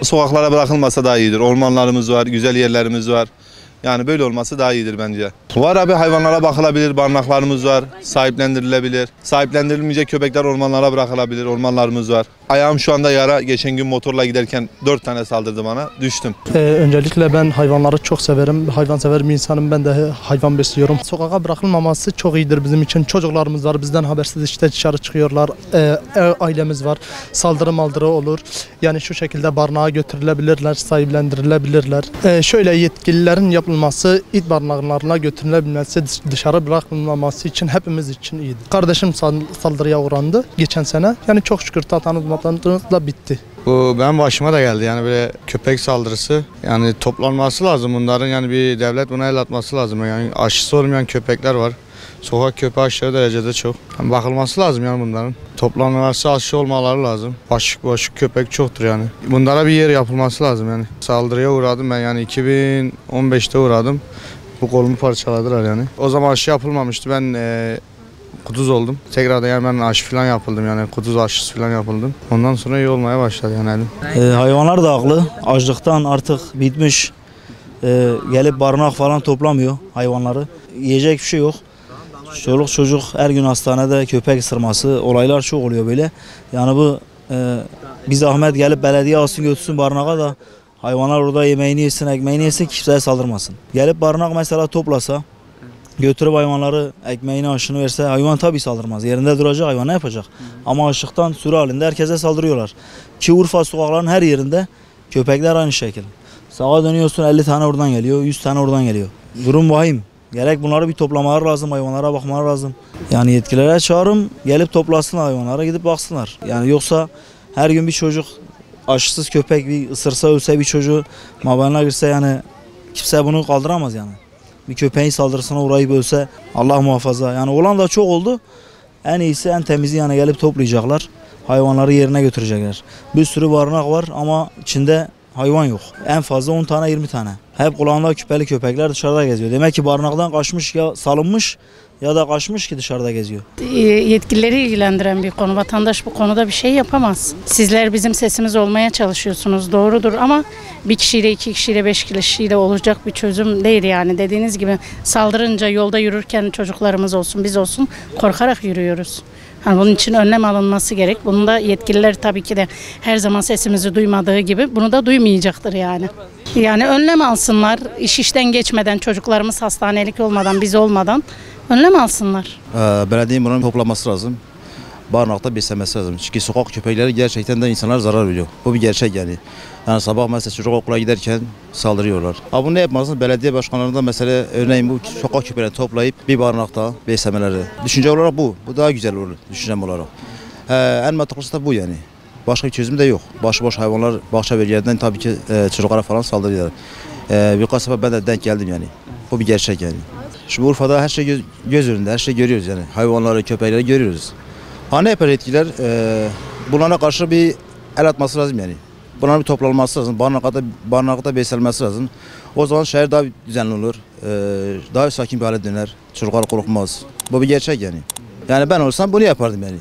Sokaklara bırakılmasa daha iyidir. Ormanlarımız var, güzel yerlerimiz var. Yani böyle olması daha iyidir bence. Var abi, hayvanlara bakılabilir, barınaklarımız var, sahiplendirilebilir. Sahiplendirilmeyecek köpekler ormanlara bırakılabilir, ormanlarımız var. Ayağım şu anda yara, geçen gün motorla giderken 4 tane saldırdı bana, düştüm. Öncelikle ben hayvanları çok severim, hayvansever bir insanım, ben de hayvan besliyorum. Sokağa bırakılmaması çok iyidir bizim için. Çocuklarımız var, bizden habersiz işte dışarı çıkıyorlar, ailemiz var, saldırı olur. Yani şu şekilde barınağa götürülebilirler, sahiplendirilebilirler. Şöyle yetkililerin yapılması, it barınaklarına götürülebilmesi, dışarı bırakılmaması için hepimiz için iyidir. Kardeşim saldırıya uğrandı geçen sene. Yani çok şükür da bitti. Bu benim başıma da geldi, yani böyle köpek saldırısı. Yani toplanması lazım bunların, yani bir devlet buna el atması lazım. Yani aşısı olmayan köpekler var. Sokak köpeği aşırı derecede çok. Yani bakılması lazım yani bunların. Toplanması, aşı olmaları lazım. Başık köpek çoktur yani. Bunlara bir yer yapılması lazım yani. Saldırıya uğradım ben, yani 2015'te uğradım. Bu kolumu parçaladılar yani. O zaman aşı yapılmamıştı. Ben kuduz oldum. Tekrardan yani ben aşı falan yapıldım, yani kuduz aşısı falan yapıldım. Ondan sonra iyi olmaya başladı yani elim. Hayvanlar da haklı. Açlıktan artık bitmiş. Gelip barınak falan toplamıyor hayvanları. Yiyecek bir şey yok. Çoluk çocuk her gün hastanede, köpek ısırması, olaylar çok oluyor böyle. Yani bu bir zahmet gelip belediye alsın götürsün barınağa da hayvanlar orada yemeğini yesin, ekmeğini yesin, kimseye saldırmasın. Gelip barınak mesela toplasa, götürüp hayvanları ekmeğini, aşını verse hayvan tabii saldırmaz. Yerinde duracak, hayvan ne yapacak? Ama açlıktan sürü halinde herkese saldırıyorlar. Ki Urfa sokaklarının her yerinde köpekler aynı şekilde. Sağa dönüyorsun 50 tane oradan geliyor, 100 tane oradan geliyor. Durum vahim. Gerek bunları bir toplamaları lazım, hayvanlara bakmaları lazım. Yani yetkililere çağırım, gelip toplasınlar hayvanlara, gidip baksınlar. Yani yoksa her gün bir çocuk aşısız köpek bir ısırsa, ölse, bir çocuğu mabalına girse, yani kimse bunu kaldıramaz yani. Bir köpeğin saldırısına uğrayıp ölse, Allah muhafaza. Yani olan da çok oldu. En iyisi, en temizi yani gelip toplayacaklar. Hayvanları yerine götürecekler. Bir sürü barınak var ama içinde hayvan yok. En fazla 10 tane 20 tane. Hep kulağında küpeli köpekler dışarıda geziyor. Demek ki barınaktan kaçmış, ya salınmış ya da kaçmış ki dışarıda geziyor. Yetkilileri ilgilendiren bir konu. Vatandaş bu konuda bir şey yapamaz. Sizler bizim sesimiz olmaya çalışıyorsunuz. Doğrudur ama bir kişiyle, 2 kişiyle, 5 kişiyle olacak bir çözüm değil yani. Dediğiniz gibi saldırınca yolda yürürken çocuklarımız olsun, biz olsun korkarak yürüyoruz. Yani bunun için önlem alınması gerek. Bunu da yetkililer tabii ki de her zaman sesimizi duymadığı gibi bunu da duymayacaktır yani. Yani önlem alsınlar. İş işten geçmeden, çocuklarımız hastanelik olmadan, biz olmadan önlem alsınlar. Belediyenin bunu toplaması lazım. Barınakta beslemesi lazım. Çünkü sokak köpekleri gerçekten de insanlar zarar veriyor. Bu bir gerçek yani. Yani sabah mesela çocuk okula giderken saldırıyorlar. Ama bunu ne yapmasın? Belediye başkanlarından mesela örneğin bu sokak köpeklerini toplayıp bir barınakta beslemeleri. Düşünce olarak bu. Bu daha güzel olur düşüncem olarak. En mantıklısı da bu yani. Başka bir çözüm de yok. Başıboş hayvanlar bahçe bölgelerinden tabii ki çocuklara falan saldırıyorlar. Birkaç sefer ben de denk geldim yani. Bu bir gerçek yani. Şimdi Urfa'da her şey göz önünde, her şeyi görüyoruz yani. Hayvanları, köpekleri görüyoruz. Ha ne yapar etkiler? Bunlara karşı bir el atması lazım yani. Bunların bir toplanması lazım. Barınakta beslenmesi lazım. O zaman şehir daha düzenli olur. Daha sakin bir hale döner. Çocuklar korkmaz. Bu bir gerçek yani. Yani ben olsam bunu yapardım yani.